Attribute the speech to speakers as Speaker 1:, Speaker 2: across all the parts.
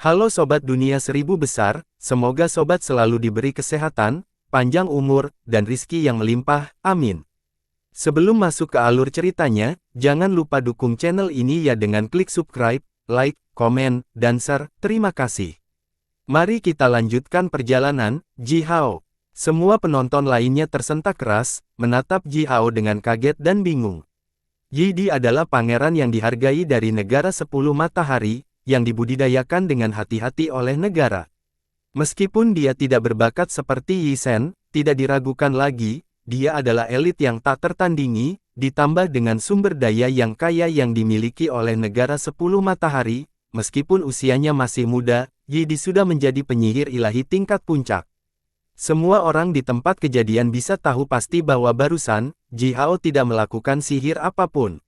Speaker 1: Halo Sobat Dunia Seribu Besar, semoga Sobat selalu diberi kesehatan, panjang umur, dan rizki yang melimpah, amin. Sebelum masuk ke alur ceritanya, jangan lupa dukung channel ini ya dengan klik subscribe, like, komen, dan share, terima kasih. Mari kita lanjutkan perjalanan, Ji Hao. Semua penonton lainnya tersentak keras, menatap Ji Hao dengan kaget dan bingung. Yi Di adalah pangeran yang dihargai dari negara 10 matahari, yang dibudidayakan dengan hati-hati oleh negara. Meskipun dia tidak berbakat seperti Yi Shen, tidak diragukan lagi, dia adalah elit yang tak tertandingi, ditambah dengan sumber daya yang kaya yang dimiliki oleh negara 10 matahari, meskipun usianya masih muda, Yi Di sudah menjadi penyihir ilahi tingkat puncak. Semua orang di tempat kejadian bisa tahu pasti bahwa barusan, Ji Hao tidak melakukan sihir apapun.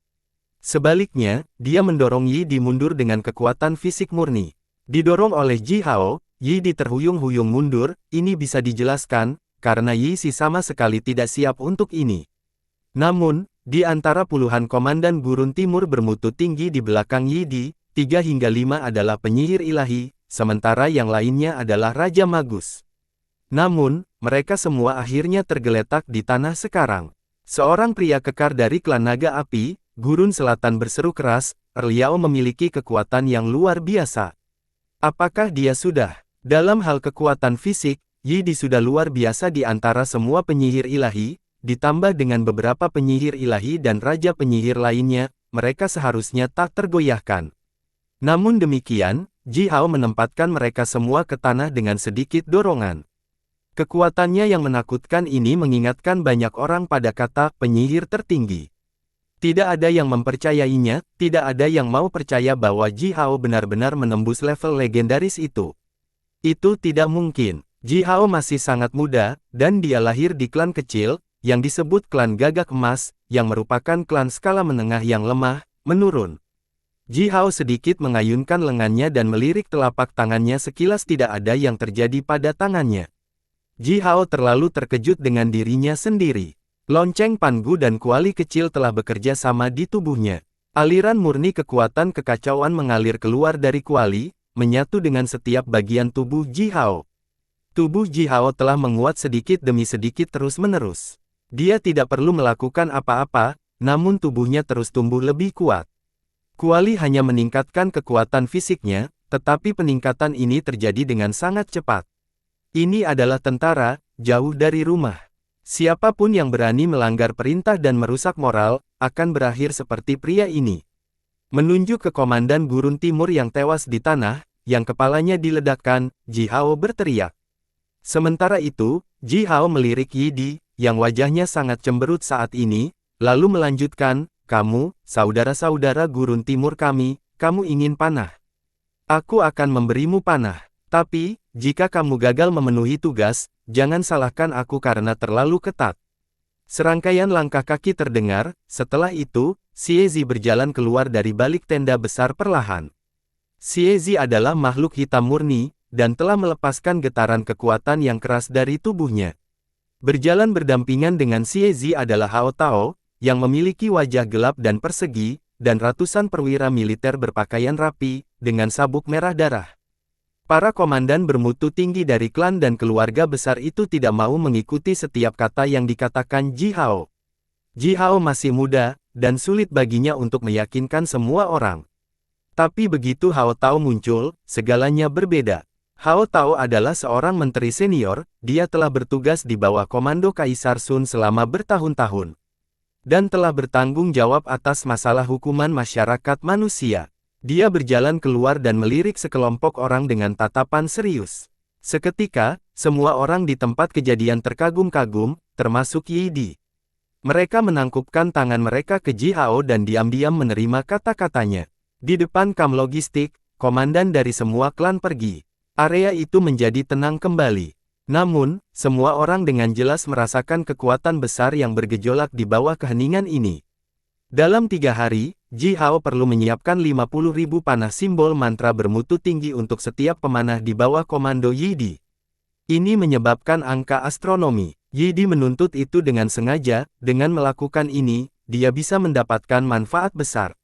Speaker 1: Sebaliknya, dia mendorong Yi Di mundur dengan kekuatan fisik murni. Didorong oleh Ji Hao, Yi Di terhuyung-huyung mundur, ini bisa dijelaskan, karena Yi Si sama sekali tidak siap untuk ini. Namun, di antara puluhan komandan gurun timur bermutu tinggi di belakang Yi Di, 3 hingga 5 adalah penyihir ilahi, sementara yang lainnya adalah Raja Magus. Namun, mereka semua akhirnya tergeletak di tanah sekarang. Seorang pria kekar dari klan Naga Api, Gurun Selatan berseru keras, Liao memiliki kekuatan yang luar biasa. Apakah dia sudah? Dalam hal kekuatan fisik, Yi Di sudah luar biasa di antara semua penyihir ilahi, ditambah dengan beberapa penyihir ilahi dan raja penyihir lainnya, mereka seharusnya tak tergoyahkan. Namun demikian, Ji Hao menempatkan mereka semua ke tanah dengan sedikit dorongan. Kekuatannya yang menakutkan ini mengingatkan banyak orang pada kata penyihir tertinggi. Tidak ada yang mempercayainya, tidak ada yang mau percaya bahwa Ji Hao benar-benar menembus level legendaris itu. Itu tidak mungkin. Ji Hao masih sangat muda, dan dia lahir di klan kecil, yang disebut klan Gagak Emas, yang merupakan klan skala menengah yang lemah, menurun. Ji Hao sedikit mengayunkan lengannya dan melirik telapak tangannya sekilas tidak ada yang terjadi pada tangannya. Ji Hao terlalu terkejut dengan dirinya sendiri. Lonceng Pangu dan kuali kecil telah bekerja sama di tubuhnya. Aliran murni kekuatan kekacauan mengalir keluar dari kuali, menyatu dengan setiap bagian tubuh Ji Hao. Tubuh Ji Hao telah menguat sedikit demi sedikit terus-menerus. Dia tidak perlu melakukan apa-apa, namun tubuhnya terus tumbuh lebih kuat. Kuali hanya meningkatkan kekuatan fisiknya, tetapi peningkatan ini terjadi dengan sangat cepat. Ini adalah tentara, jauh dari rumah. Siapapun yang berani melanggar perintah dan merusak moral, akan berakhir seperti pria ini. Menunjuk ke komandan gurun timur yang tewas di tanah, yang kepalanya diledakkan, Ji Hao berteriak. Sementara itu, Ji Hao melirik Yi Di, yang wajahnya sangat cemberut saat ini, lalu melanjutkan, kamu, saudara-saudara gurun timur kami, kamu ingin panah. Aku akan memberimu panah. Tapi, jika kamu gagal memenuhi tugas, jangan salahkan aku karena terlalu ketat. Serangkaian langkah kaki terdengar, setelah itu, Xie Zi berjalan keluar dari balik tenda besar perlahan. Xie Zi adalah makhluk hitam murni, dan telah melepaskan getaran kekuatan yang keras dari tubuhnya. Berjalan berdampingan dengan Xie Zi adalah Hao Tao, yang memiliki wajah gelap dan persegi, dan ratusan perwira militer berpakaian rapi, dengan sabuk merah darah. Para komandan bermutu tinggi dari klan dan keluarga besar itu tidak mau mengikuti setiap kata yang dikatakan Ji Hao. Ji Hao masih muda, dan sulit baginya untuk meyakinkan semua orang. Tapi begitu Hao Tao muncul, segalanya berbeda. Hao Tao adalah seorang menteri senior, dia telah bertugas di bawah komando Kaisar Sun selama bertahun-tahun. Dan telah bertanggung jawab atas masalah hukuman masyarakat manusia. Dia berjalan keluar dan melirik sekelompok orang dengan tatapan serius. Seketika, semua orang di tempat kejadian terkagum-kagum, termasuk Yi Di. Mereka menangkupkan tangan mereka ke Ji Hao dan diam-diam menerima kata-katanya. Di depan kam logistik, komandan dari semua klan pergi. Area itu menjadi tenang kembali. Namun, semua orang dengan jelas merasakan kekuatan besar yang bergejolak di bawah keheningan ini. Dalam 3 hari, Ji Hao perlu menyiapkan 50.000 panah simbol mantra bermutu tinggi untuk setiap pemanah di bawah komando Yi Di. Ini menyebabkan angka astronomi. Yi Di menuntut itu dengan sengaja, dengan melakukan ini, dia bisa mendapatkan manfaat besar.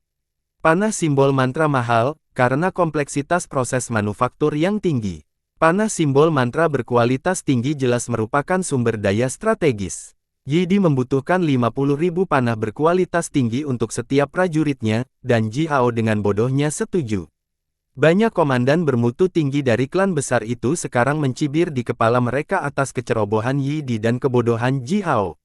Speaker 1: Panah simbol mantra mahal, karena kompleksitas proses manufaktur yang tinggi. Panah simbol mantra berkualitas tinggi jelas merupakan sumber daya strategis. Yi Di membutuhkan 50.000 panah berkualitas tinggi untuk setiap prajuritnya, dan Ji Hao dengan bodohnya setuju. Banyak komandan bermutu tinggi dari klan besar itu sekarang mencibir di kepala mereka atas kecerobohan Yi Di dan kebodohan Ji Hao.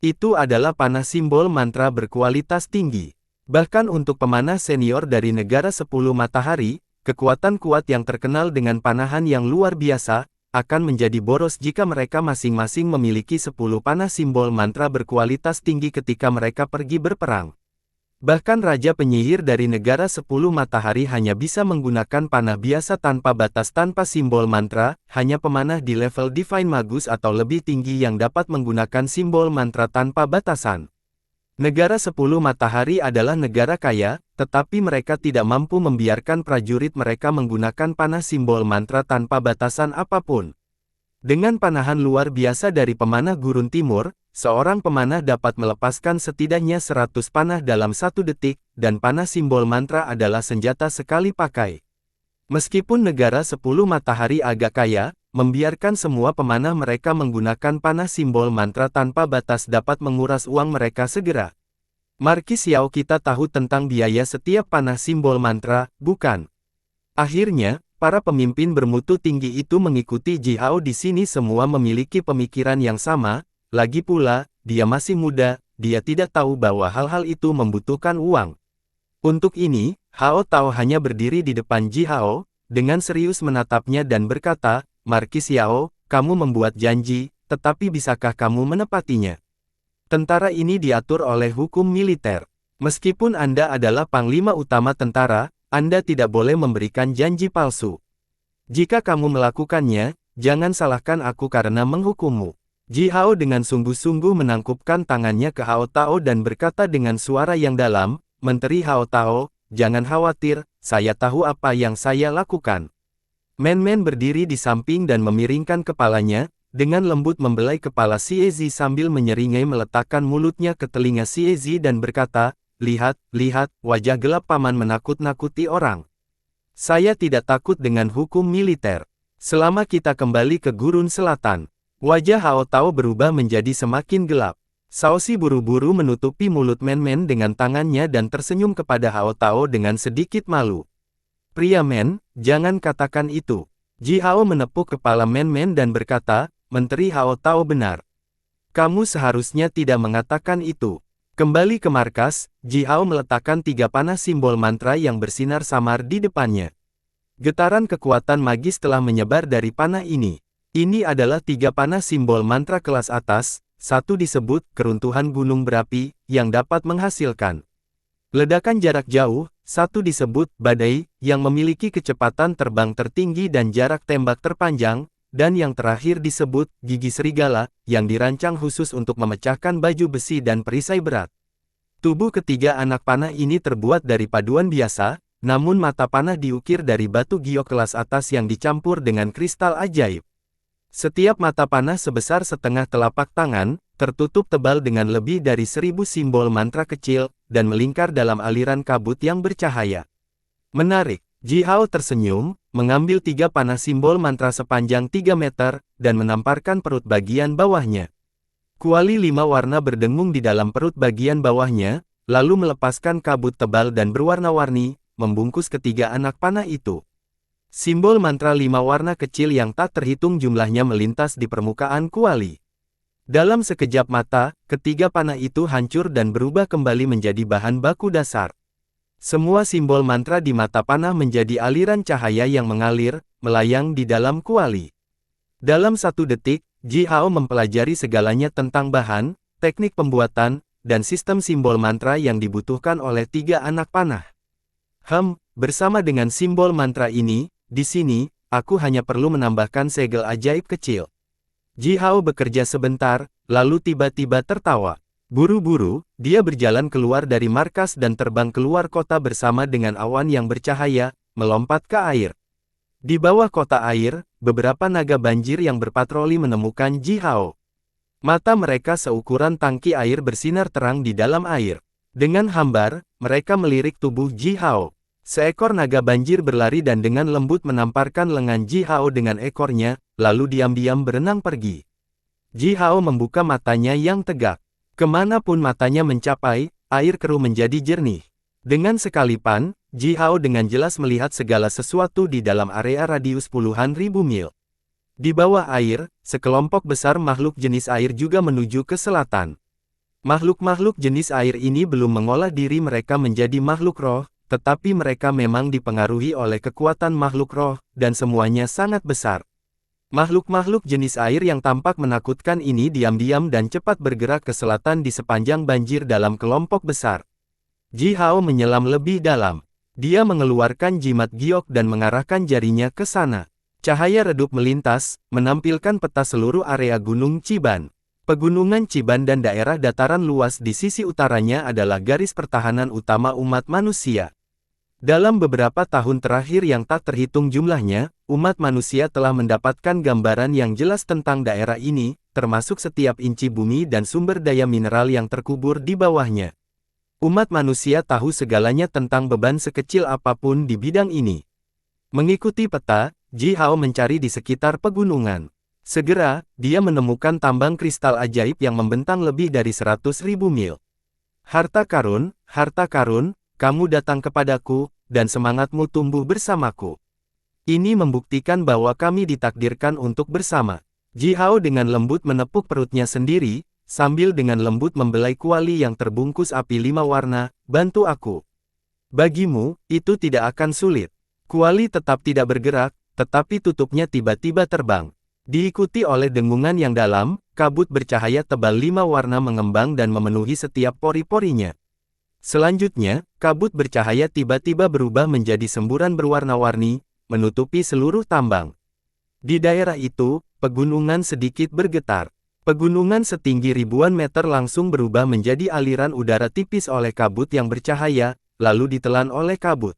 Speaker 1: Itu adalah panah simbol mantra berkualitas tinggi. Bahkan untuk pemanah senior dari negara 10 matahari, kekuatan kuat yang terkenal dengan panahan yang luar biasa, akan menjadi boros jika mereka masing-masing memiliki 10 panah simbol mantra berkualitas tinggi ketika mereka pergi berperang. Bahkan Raja Penyihir dari negara 10 matahari hanya bisa menggunakan panah biasa tanpa batas tanpa simbol mantra, hanya pemanah di level Divine Magus atau lebih tinggi yang dapat menggunakan simbol mantra tanpa batasan. Negara 10 matahari adalah negara kaya, tetapi mereka tidak mampu membiarkan prajurit mereka menggunakan panah simbol mantra tanpa batasan apapun. Dengan panahan luar biasa dari pemanah gurun timur, seorang pemanah dapat melepaskan setidaknya 100 panah dalam 1 detik, dan panah simbol mantra adalah senjata sekali pakai. Meskipun negara 10 matahari agak kaya, membiarkan semua pemanah mereka menggunakan panah simbol mantra tanpa batas dapat menguras uang mereka segera. Markis Xiao, kita tahu tentang biaya setiap panah simbol mantra, bukan? Akhirnya, para pemimpin bermutu tinggi itu mengikuti Ji Hao di sini semua memiliki pemikiran yang sama, lagi pula, dia masih muda, dia tidak tahu bahwa hal-hal itu membutuhkan uang. Untuk ini, Hao Tao hanya berdiri di depan Ji Hao, dengan serius menatapnya dan berkata, Markis Xiao, kamu membuat janji, tetapi bisakah kamu menepatinya? Tentara ini diatur oleh hukum militer. Meskipun Anda adalah panglima utama tentara, Anda tidak boleh memberikan janji palsu. Jika kamu melakukannya, jangan salahkan aku karena menghukummu. Ji Hao dengan sungguh-sungguh menangkupkan tangannya ke Hao Tao dan berkata dengan suara yang dalam, Menteri Hao Tao, jangan khawatir, saya tahu apa yang saya lakukan. Men-men berdiri di samping dan memiringkan kepalanya, dengan lembut membelai kepala Xie Zi sambil menyeringai meletakkan mulutnya ke telinga Xie Zi dan berkata, lihat, lihat, wajah gelap paman menakut-nakuti orang. Saya tidak takut dengan hukum militer. Selama kita kembali ke Gurun Selatan, wajah Hao Tao berubah menjadi semakin gelap. Shaoxi buru-buru menutupi mulut men-men dengan tangannya dan tersenyum kepada Hao Tao dengan sedikit malu. Pria men, jangan katakan itu. Ji Hao menepuk kepala men-men dan berkata, Menteri Hao Tao benar. Kamu seharusnya tidak mengatakan itu. Kembali ke markas, Ji Hao meletakkan 3 panah simbol mantra yang bersinar samar di depannya. Getaran kekuatan magis telah menyebar dari panah ini. Ini adalah 3 panah simbol mantra kelas atas, satu disebut keruntuhan gunung berapi, yang dapat menghasilkan ledakan jarak jauh, satu disebut badai, yang memiliki kecepatan terbang tertinggi dan jarak tembak terpanjang, dan yang terakhir disebut gigi serigala, yang dirancang khusus untuk memecahkan baju besi dan perisai berat. Tubuh ketiga anak panah ini terbuat dari paduan biasa, namun mata panah diukir dari batu giok kelas atas yang dicampur dengan kristal ajaib. Setiap mata panah sebesar setengah telapak tangan, tertutup tebal dengan lebih dari 1000 simbol mantra kecil, dan melingkar dalam aliran kabut yang bercahaya. Menarik, Ji Hao tersenyum, mengambil 3 panah simbol mantra sepanjang 3 meter, dan menamparkan perut bagian bawahnya. Kuali 5 warna berdengung di dalam perut bagian bawahnya, lalu melepaskan kabut tebal dan berwarna-warni, membungkus ketiga anak panah itu. Simbol mantra 5 warna kecil yang tak terhitung jumlahnya melintas di permukaan kuali. Dalam sekejap mata, ketiga panah itu hancur dan berubah kembali menjadi bahan baku dasar. Semua simbol mantra di mata panah menjadi aliran cahaya yang mengalir, melayang di dalam kuali. Dalam 1 detik, Ji Hao mempelajari segalanya tentang bahan, teknik pembuatan, dan sistem simbol mantra yang dibutuhkan oleh 3 anak panah. Bersama dengan simbol mantra ini, di sini, aku hanya perlu menambahkan segel ajaib kecil. Ji Hao bekerja sebentar, lalu tiba-tiba tertawa. Buru-buru, dia berjalan keluar dari markas dan terbang keluar kota bersama dengan awan yang bercahaya, melompat ke air. Di bawah kota air, beberapa naga banjir yang berpatroli menemukan Ji Hao. Mata mereka seukuran tangki air bersinar terang di dalam air. Dengan hambar, mereka melirik tubuh Ji Hao. Seekor naga banjir berlari dan dengan lembut menamparkan lengan Ji Hao dengan ekornya, lalu diam-diam berenang pergi. Ji Hao membuka matanya yang tegak. Kemanapun matanya mencapai, air keruh menjadi jernih. Dengan sekalipan, Ji Hao dengan jelas melihat segala sesuatu di dalam area radius puluhan ribu mil. Di bawah air, sekelompok besar makhluk jenis air juga menuju ke selatan. Makhluk-makhluk jenis air ini belum mengolah diri mereka menjadi makhluk roh, tetapi mereka memang dipengaruhi oleh kekuatan makhluk roh, dan semuanya sangat besar. Makhluk-makhluk jenis air yang tampak menakutkan ini diam-diam dan cepat bergerak ke selatan di sepanjang banjir dalam kelompok besar. Ji Hao menyelam lebih dalam. Dia mengeluarkan jimat giok dan mengarahkan jarinya ke sana. Cahaya redup melintas, menampilkan peta seluruh area Gunung Chiban. Pegunungan Chiban dan daerah dataran luas di sisi utaranya adalah garis pertahanan utama umat manusia. Dalam beberapa tahun terakhir yang tak terhitung jumlahnya, umat manusia telah mendapatkan gambaran yang jelas tentang daerah ini, termasuk setiap inci bumi dan sumber daya mineral yang terkubur di bawahnya. Umat manusia tahu segalanya tentang beban sekecil apapun di bidang ini. Mengikuti peta, Ji Hao mencari di sekitar pegunungan. Segera, dia menemukan tambang kristal ajaib yang membentang lebih dari 100.000 mil. Harta karun, kamu datang kepadaku, dan semangatmu tumbuh bersamaku. Ini membuktikan bahwa kami ditakdirkan untuk bersama. Ji Hao dengan lembut menepuk perutnya sendiri, sambil dengan lembut membelai kuali yang terbungkus api 5 warna, bantu aku. Bagimu, itu tidak akan sulit. Kuali tetap tidak bergerak, tetapi tutupnya tiba-tiba terbang. Diikuti oleh dengungan yang dalam, kabut bercahaya tebal 5 warna mengembang dan memenuhi setiap pori-porinya. Selanjutnya, kabut bercahaya tiba-tiba berubah menjadi semburan berwarna-warni, menutupi seluruh tambang. Di daerah itu, pegunungan sedikit bergetar. Pegunungan setinggi ribuan meter langsung berubah menjadi aliran udara tipis oleh kabut yang bercahaya, lalu ditelan oleh kabut.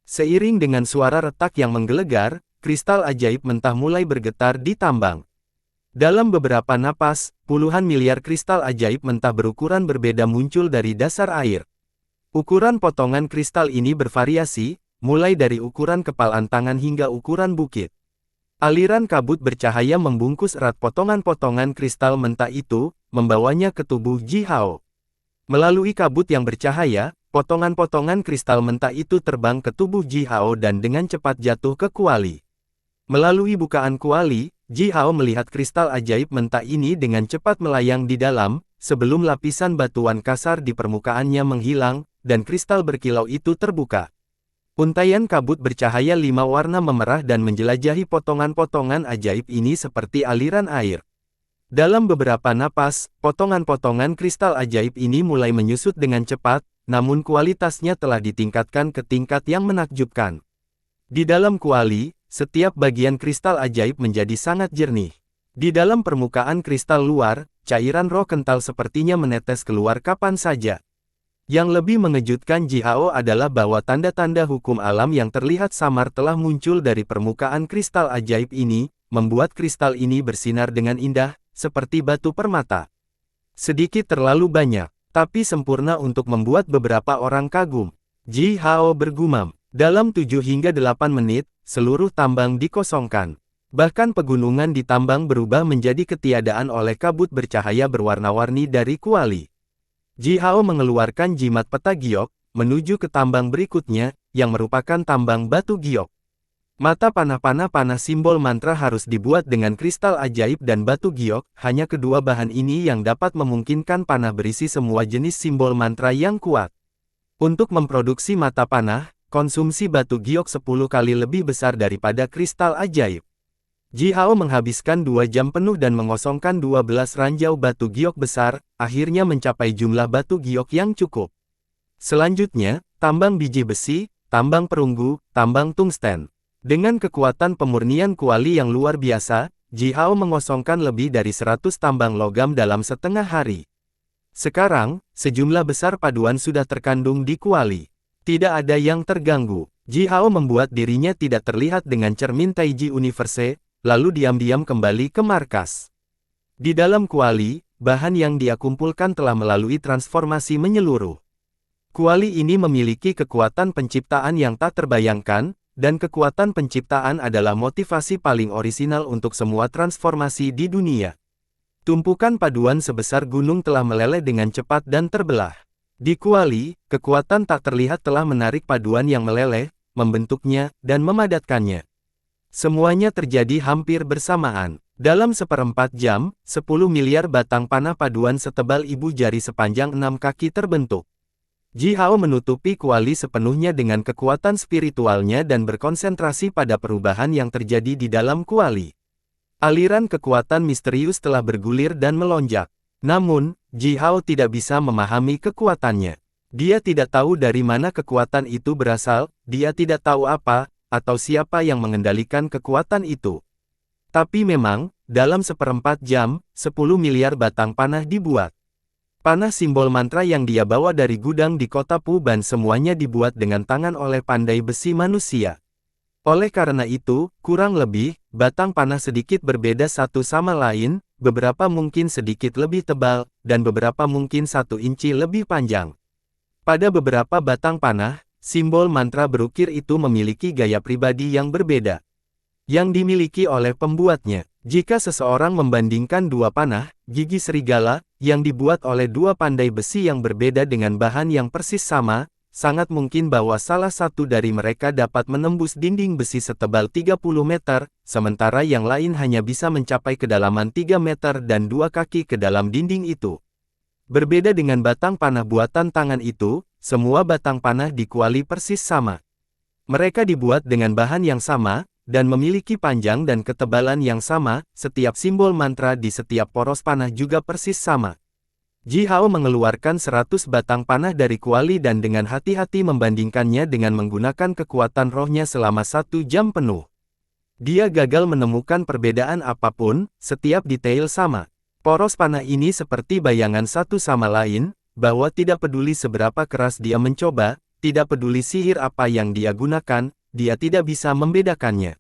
Speaker 1: Seiring dengan suara retak yang menggelegar, kristal ajaib mentah mulai bergetar di tambang. Dalam beberapa napas, puluhan miliar kristal ajaib mentah berukuran berbeda muncul dari dasar air. Ukuran potongan kristal ini bervariasi, mulai dari ukuran kepalan tangan hingga ukuran bukit. Aliran kabut bercahaya membungkus erat potongan-potongan kristal mentah itu, membawanya ke tubuh Ji Hao. Melalui kabut yang bercahaya, potongan-potongan kristal mentah itu terbang ke tubuh Ji Hao dan dengan cepat jatuh ke kuali. Melalui bukaan kuali, Ji Hao melihat kristal ajaib mentah ini dengan cepat melayang di dalam, sebelum lapisan batuan kasar di permukaannya menghilang, dan kristal berkilau itu terbuka. Untaian kabut bercahaya 5 warna memerah dan menjelajahi potongan-potongan ajaib ini seperti aliran air. Dalam beberapa napas, potongan-potongan kristal ajaib ini mulai menyusut dengan cepat, namun kualitasnya telah ditingkatkan ke tingkat yang menakjubkan. Di dalam kuali, setiap bagian kristal ajaib menjadi sangat jernih. Di dalam permukaan kristal luar, cairan roh kental sepertinya menetes keluar kapan saja. Yang lebih mengejutkan Ji Hao adalah bahwa tanda-tanda hukum alam yang terlihat samar telah muncul dari permukaan kristal ajaib ini, membuat kristal ini bersinar dengan indah, seperti batu permata. Sedikit terlalu banyak, tapi sempurna untuk membuat beberapa orang kagum. Ji Hao bergumam. Dalam 7 hingga 8 menit, seluruh tambang dikosongkan. Bahkan pegunungan di tambang berubah menjadi ketiadaan oleh kabut bercahaya berwarna-warni dari kuali. Ji Hao mengeluarkan jimat peta giok, menuju ke tambang berikutnya, yang merupakan tambang batu giok. Mata panah-panah simbol mantra harus dibuat dengan kristal ajaib dan batu giok, hanya kedua bahan ini yang dapat memungkinkan panah berisi semua jenis simbol mantra yang kuat. Untuk memproduksi mata panah, konsumsi batu giok 10 kali lebih besar daripada kristal ajaib. Ji Hao menghabiskan 2 jam penuh dan mengosongkan 12 ranjau batu giok besar, akhirnya mencapai jumlah batu giok yang cukup. Selanjutnya, tambang biji besi, tambang perunggu, tambang tungsten. Dengan kekuatan pemurnian kuali yang luar biasa, Ji Hao mengosongkan lebih dari 100 tambang logam dalam setengah hari. Sekarang, sejumlah besar paduan sudah terkandung di kuali. Tidak ada yang terganggu. Ji Hao membuat dirinya tidak terlihat dengan cermin Taiji Universe, lalu diam-diam kembali ke markas. Di dalam kuali, bahan yang dia kumpulkan telah melalui transformasi menyeluruh. Kuali ini memiliki kekuatan penciptaan yang tak terbayangkan, dan kekuatan penciptaan adalah motivasi paling orisinal untuk semua transformasi di dunia. Tumpukan paduan sebesar gunung telah meleleh dengan cepat dan terbelah. Di kuali, kekuatan tak terlihat telah menarik paduan yang meleleh, membentuknya, dan memadatkannya. Semuanya terjadi hampir bersamaan. Dalam seperempat jam, 10 miliar batang panah paduan setebal ibu jari sepanjang 6 kaki terbentuk. Ji Hao menutupi kuali sepenuhnya dengan kekuatan spiritualnya dan berkonsentrasi pada perubahan yang terjadi di dalam kuali. Aliran kekuatan misterius telah bergulir dan melonjak. Namun, Ji Hao tidak bisa memahami kekuatannya. Dia tidak tahu dari mana kekuatan itu berasal, dia tidak tahu apa, atau siapa yang mengendalikan kekuatan itu. Tapi memang, dalam seperempat jam, 10 miliar batang panah dibuat. Panah simbol mantra yang dia bawa dari gudang di kota Puban semuanya dibuat dengan tangan oleh pandai besi manusia. Oleh karena itu, kurang lebih, batang panah sedikit berbeda satu sama lain, beberapa mungkin sedikit lebih tebal, dan beberapa mungkin 1 inci lebih panjang. Pada beberapa batang panah, simbol mantra berukir itu memiliki gaya pribadi yang berbeda. Yang dimiliki oleh pembuatnya. Jika seseorang membandingkan dua panah, gigi serigala, yang dibuat oleh dua pandai besi yang berbeda dengan bahan yang persis sama, sangat mungkin bahwa salah satu dari mereka dapat menembus dinding besi setebal 30 meter, sementara yang lain hanya bisa mencapai kedalaman 3 meter dan 2 kaki ke dalam dinding itu. Berbeda dengan batang panah buatan tangan itu, semua batang panah di kuali persis sama. Mereka dibuat dengan bahan yang sama, dan memiliki panjang dan ketebalan yang sama, setiap simbol mantra di setiap poros panah juga persis sama. Ji Hao mengeluarkan 100 batang panah dari kuali dan dengan hati-hati membandingkannya dengan menggunakan kekuatan rohnya selama 1 jam penuh. Dia gagal menemukan perbedaan apapun, setiap detail sama. Poros panah ini seperti bayangan satu sama lain, bahwa tidak peduli seberapa keras dia mencoba, tidak peduli sihir apa yang dia gunakan, dia tidak bisa membedakannya.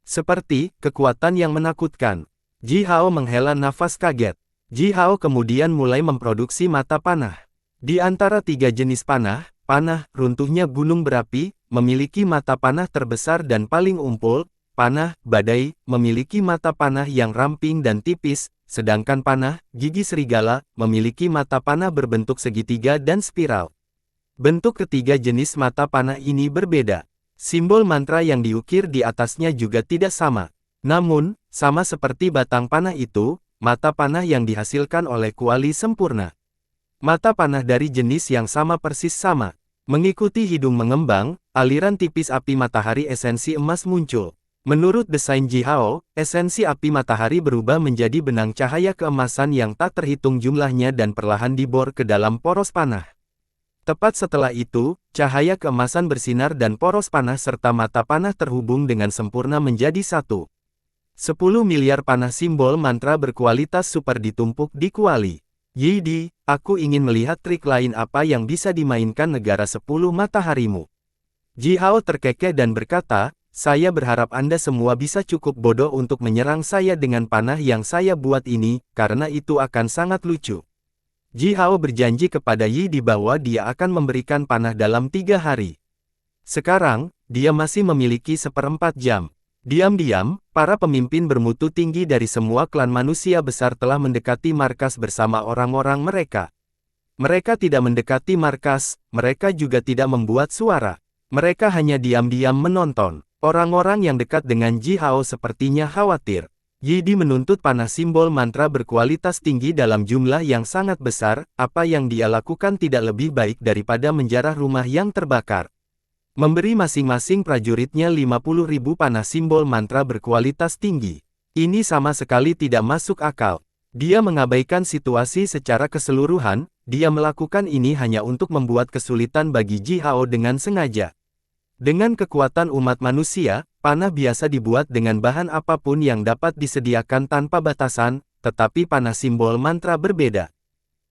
Speaker 1: Seperti kekuatan yang menakutkan. Ji Hao menghela nafas kaget. Ji Hao kemudian mulai memproduksi mata panah. Di antara 3 jenis panah, panah runtuhnya gunung berapi, memiliki mata panah terbesar dan paling umpul, panah badai, memiliki mata panah yang ramping dan tipis, sedangkan panah gigi serigala, memiliki mata panah berbentuk segitiga dan spiral. Bentuk ketiga jenis mata panah ini berbeda. Simbol mantra yang diukir di atasnya juga tidak sama. Namun, sama seperti batang panah itu, mata panah yang dihasilkan oleh kuali sempurna. Mata panah dari jenis yang sama persis sama. Mengikuti hidung mengembang, aliran tipis api matahari esensi emas muncul. Menurut desain Ji Hao, esensi api matahari berubah menjadi benang cahaya keemasan yang tak terhitung jumlahnya dan perlahan dibor ke dalam poros panah. Tepat setelah itu, cahaya keemasan bersinar dan poros panah serta mata panah terhubung dengan sempurna menjadi satu. 10 miliar panah simbol mantra berkualitas super ditumpuk di kuali. Yi Di, aku ingin melihat trik lain apa yang bisa dimainkan negara 10 mataharimu. Ji Hao terkekeh dan berkata, saya berharap Anda semua bisa cukup bodoh untuk menyerang saya dengan panah yang saya buat ini, karena itu akan sangat lucu. Ji Hao berjanji kepada Yi Di bahwa dia akan memberikan panah dalam 3 hari. Sekarang, dia masih memiliki 1/4 jam. Diam-diam, para pemimpin bermutu tinggi dari semua klan manusia besar telah mendekati markas bersama orang-orang mereka. Mereka tidak mendekati markas, mereka juga tidak membuat suara. Mereka hanya diam-diam menonton. Orang-orang yang dekat dengan Ji Hao sepertinya khawatir. Yi Di menuntut panah simbol mantra berkualitas tinggi dalam jumlah yang sangat besar, apa yang dia lakukan tidak lebih baik daripada menjarah rumah yang terbakar. Memberi masing-masing prajuritnya 50.000 panah simbol mantra berkualitas tinggi. Ini sama sekali tidak masuk akal. Dia mengabaikan situasi secara keseluruhan, dia melakukan ini hanya untuk membuat kesulitan bagi Ji Hao dengan sengaja. Dengan kekuatan umat manusia, panah biasa dibuat dengan bahan apapun yang dapat disediakan tanpa batasan, tetapi panah simbol mantra berbeda.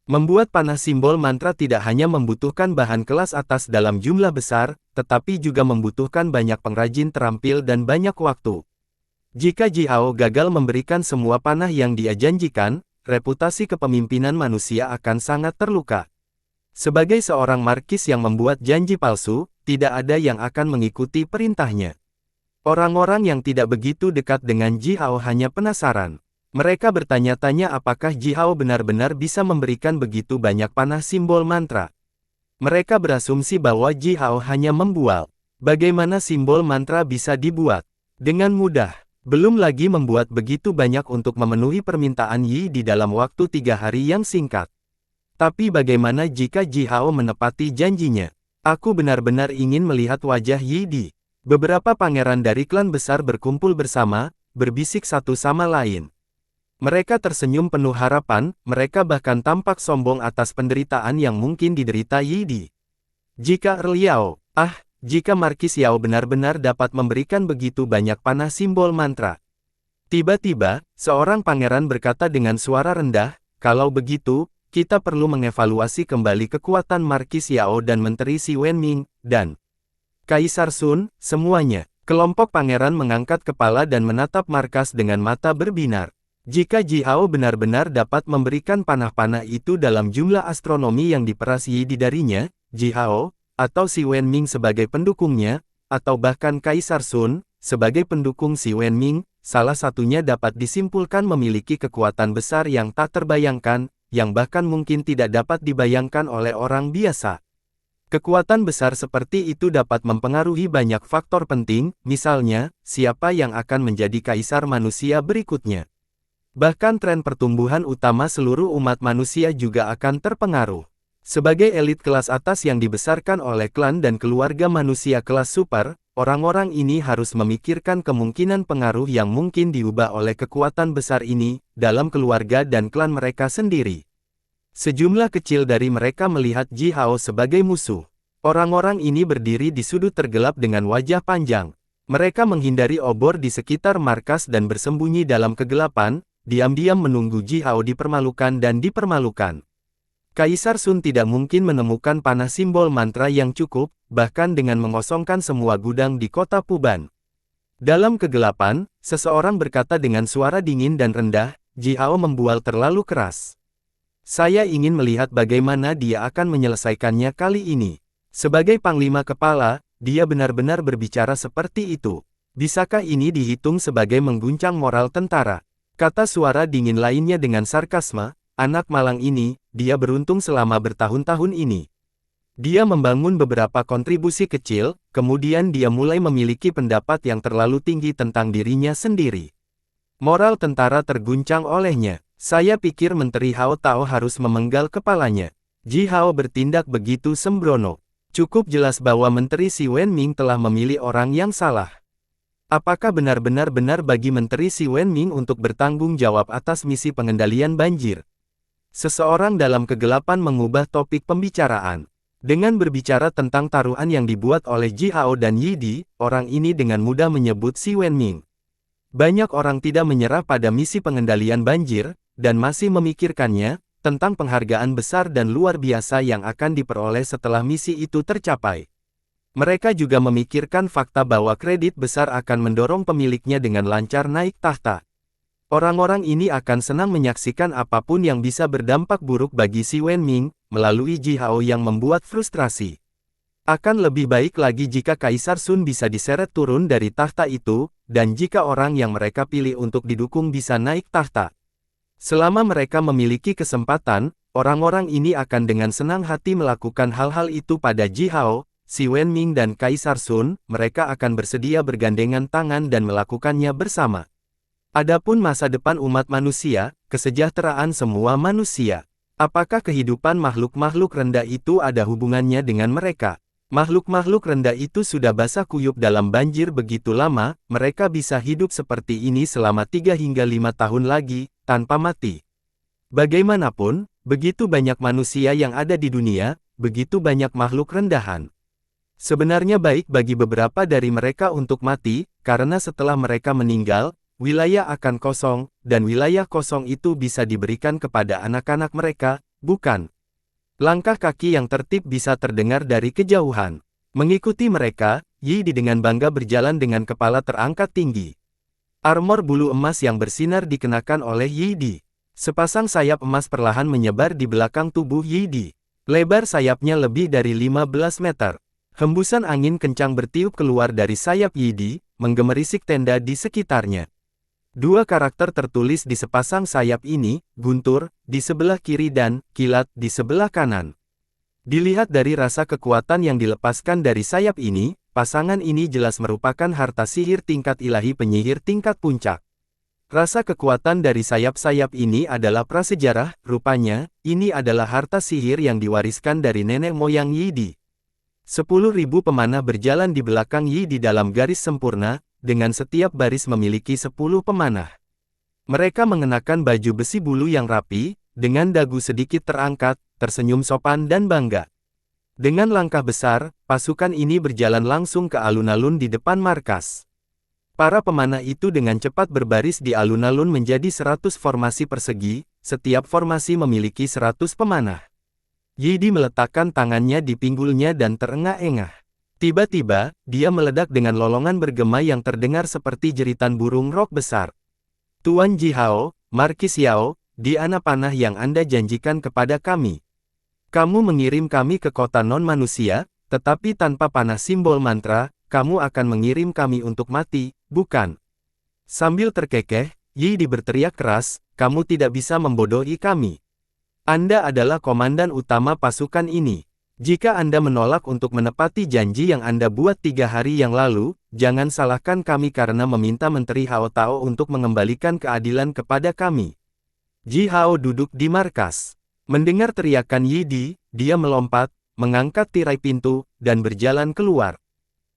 Speaker 1: Membuat panah simbol mantra tidak hanya membutuhkan bahan kelas atas dalam jumlah besar, tetapi juga membutuhkan banyak pengrajin terampil dan banyak waktu. Jika Ji Hao gagal memberikan semua panah yang dia janjikan, reputasi kepemimpinan manusia akan sangat terluka. Sebagai seorang markis yang membuat janji palsu, tidak ada yang akan mengikuti perintahnya. Orang-orang yang tidak begitu dekat dengan Ji Hao hanya penasaran. Mereka bertanya-tanya apakah Ji Hao benar-benar bisa memberikan begitu banyak panah simbol mantra. Mereka berasumsi bahwa Ji Hao hanya membual. Bagaimana simbol mantra bisa dibuat? Dengan mudah. Belum lagi membuat begitu banyak untuk memenuhi permintaan Yi di dalam waktu 3 hari yang singkat. Tapi bagaimana jika Ji Hao menepati janjinya? Aku benar-benar ingin melihat wajah Yi Di. Beberapa pangeran dari klan besar berkumpul bersama, berbisik satu sama lain. Mereka tersenyum penuh harapan, mereka bahkan tampak sombong atas penderitaan yang mungkin diderita Yi Di. Jika Liao, jika Markis Yao benar-benar dapat memberikan begitu banyak panah simbol mantra. Tiba-tiba, seorang pangeran berkata dengan suara rendah, kalau begitu, kita perlu mengevaluasi kembali kekuatan Markis Yao dan Menteri Si Wenming, dan Kaisar Sun, semuanya. Kelompok pangeran mengangkat kepala dan menatap markas dengan mata berbinar. Jika Ji Hao benar-benar dapat memberikan panah-panah itu dalam jumlah astronomi yang diperas Yi Di darinya, Ji Hao, atau Si Wenming sebagai pendukungnya, atau bahkan Kaisar Sun, sebagai pendukung Si Wenming, salah satunya dapat disimpulkan memiliki kekuatan besar yang tak terbayangkan, yang bahkan mungkin tidak dapat dibayangkan oleh orang biasa. Kekuatan besar seperti itu dapat mempengaruhi banyak faktor penting, misalnya, siapa yang akan menjadi kaisar manusia berikutnya. Bahkan tren pertumbuhan utama seluruh umat manusia juga akan terpengaruh. Sebagai elit kelas atas yang dibesarkan oleh klan dan keluarga manusia kelas super, orang-orang ini harus memikirkan kemungkinan pengaruh yang mungkin diubah oleh kekuatan besar ini, dalam keluarga dan klan mereka sendiri. Sejumlah kecil dari mereka melihat Ji Hao sebagai musuh. Orang-orang ini berdiri di sudut tergelap dengan wajah panjang. Mereka menghindari obor di sekitar markas dan bersembunyi dalam kegelapan, diam-diam menunggu Ji Hao dipermalukan dan dipermalukan. Kaisar Sun tidak mungkin menemukan panah simbol mantra yang cukup, bahkan dengan mengosongkan semua gudang di kota Puban. Dalam kegelapan, seseorang berkata dengan suara dingin dan rendah, Ji Hao membual terlalu keras. Saya ingin melihat bagaimana dia akan menyelesaikannya kali ini. Sebagai panglima kepala, dia benar-benar berbicara seperti itu. Bisakah ini dihitung sebagai mengguncang moral tentara? Kata suara dingin lainnya dengan sarkasme, anak malang ini, dia beruntung selama bertahun-tahun ini. Dia membangun beberapa kontribusi kecil, kemudian dia mulai memiliki pendapat yang terlalu tinggi tentang dirinya sendiri. Moral tentara terguncang olehnya. Saya pikir Menteri Hao Tao harus memenggal kepalanya. Ji Hao bertindak begitu sembrono. Cukup jelas bahwa Menteri Si Wenming telah memilih orang yang salah. Apakah benar-benar bagi Menteri Si Wenming untuk bertanggung jawab atas misi pengendalian banjir? Seseorang dalam kegelapan mengubah topik pembicaraan. Dengan berbicara tentang taruhan yang dibuat oleh Ji Hao dan Yi Di, orang ini dengan mudah menyebut Si Wenming. Banyak orang tidak menyerah pada misi pengendalian banjir, dan masih memikirkannya, tentang penghargaan besar dan luar biasa yang akan diperoleh setelah misi itu tercapai. Mereka juga memikirkan fakta bahwa kredit besar akan mendorong pemiliknya dengan lancar naik tahta. Orang-orang ini akan senang menyaksikan apapun yang bisa berdampak buruk bagi Si Wenming, melalui Ji Hao yang membuat frustrasi. Akan lebih baik lagi jika Kaisar Sun bisa diseret turun dari tahta itu, dan jika orang yang mereka pilih untuk didukung bisa naik tahta. Selama mereka memiliki kesempatan, orang-orang ini akan dengan senang hati melakukan hal-hal itu pada Ji Hao, Si Wenming dan Kaisar Sun, mereka akan bersedia bergandengan tangan dan melakukannya bersama. Adapun masa depan umat manusia, kesejahteraan semua manusia. Apakah kehidupan makhluk-makhluk rendah itu ada hubungannya dengan mereka? Makhluk-makhluk rendah itu sudah basah kuyup dalam banjir begitu lama, mereka bisa hidup seperti ini selama 3 hingga 5 tahun lagi, tanpa mati. Bagaimanapun, begitu banyak manusia yang ada di dunia, begitu banyak makhluk rendahan. Sebenarnya baik bagi beberapa dari mereka untuk mati, karena setelah mereka meninggal, wilayah akan kosong, dan wilayah kosong itu bisa diberikan kepada anak-anak mereka, bukan? Langkah kaki yang tertib bisa terdengar dari kejauhan. Mengikuti mereka, Yi Di dengan bangga berjalan dengan kepala terangkat tinggi. Armor bulu emas yang bersinar dikenakan oleh Yi Di. Sepasang sayap emas perlahan menyebar di belakang tubuh Yi Di. Lebar sayapnya lebih dari 15 meter. Hembusan angin kencang bertiup keluar dari sayap Yi Di, menggemerisik tenda di sekitarnya. Dua karakter tertulis di sepasang sayap ini, Guntur, di sebelah kiri dan Kilat, di sebelah kanan. Dilihat dari rasa kekuatan yang dilepaskan dari sayap ini, pasangan ini jelas merupakan harta sihir tingkat ilahi penyihir tingkat puncak. Rasa kekuatan dari sayap-sayap ini adalah prasejarah, rupanya, ini adalah harta sihir yang diwariskan dari nenek moyang Yi Di. 10.000 pemanah berjalan di belakang Yi Di dalam garis sempurna, dengan setiap baris memiliki 10 pemanah. Mereka mengenakan baju besi bulu yang rapi, dengan dagu sedikit terangkat, tersenyum sopan dan bangga. Dengan langkah besar, pasukan ini berjalan langsung ke alun-alun di depan markas. Para pemanah itu dengan cepat berbaris di alun-alun menjadi 100 formasi persegi, setiap formasi memiliki 100 pemanah. Yi Di meletakkan tangannya di pinggulnya dan terengah-engah. Tiba-tiba, dia meledak dengan lolongan bergema yang terdengar seperti jeritan burung rok besar. Tuan Ji Hao, Markis Yao, di mana panah yang Anda janjikan kepada kami? Kamu mengirim kami ke kota non-manusia, tetapi tanpa panah simbol mantra, kamu akan mengirim kami untuk mati, bukan? Sambil terkekeh, Yi Di berteriak keras, kamu tidak bisa membodohi kami. Anda adalah komandan utama pasukan ini. Jika Anda menolak untuk menepati janji yang Anda buat 3 hari yang lalu, jangan salahkan kami karena meminta Menteri Hao Tao untuk mengembalikan keadilan kepada kami. Ji Hao duduk di markas. Mendengar teriakan Yi Di, dia melompat, mengangkat tirai pintu, dan berjalan keluar.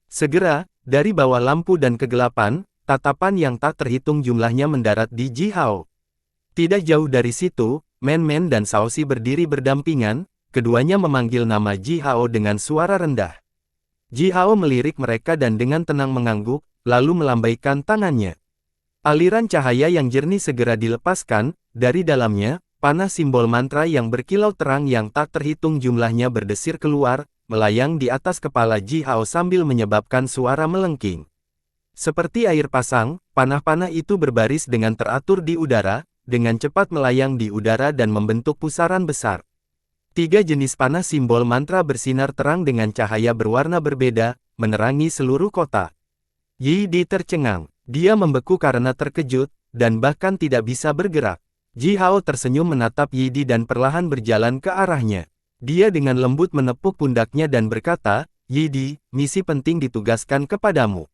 Speaker 1: Segera, dari bawah lampu dan kegelapan, tatapan yang tak terhitung jumlahnya mendarat di Ji Hao. Tidak jauh dari situ, Men Men dan Shaoxi berdiri berdampingan. Keduanya memanggil nama Ji Hao dengan suara rendah. Ji Hao melirik mereka dan dengan tenang mengangguk, lalu melambaikan tangannya. Aliran cahaya yang jernih segera dilepaskan, dari dalamnya, panah simbol mantra yang berkilau terang yang tak terhitung jumlahnya berdesir keluar, melayang di atas kepala Ji Hao sambil menyebabkan suara melengking. Seperti air pasang, panah-panah itu berbaris dengan teratur di udara, dengan cepat melayang di udara dan membentuk pusaran besar. 3 jenis panah simbol mantra bersinar terang dengan cahaya berwarna berbeda, menerangi seluruh kota. Yi Di tercengang. Dia membeku karena terkejut, dan bahkan tidak bisa bergerak. Ji Hao tersenyum menatap Yi Di dan perlahan berjalan ke arahnya. Dia dengan lembut menepuk pundaknya dan berkata, Yi Di, misi penting ditugaskan kepadamu.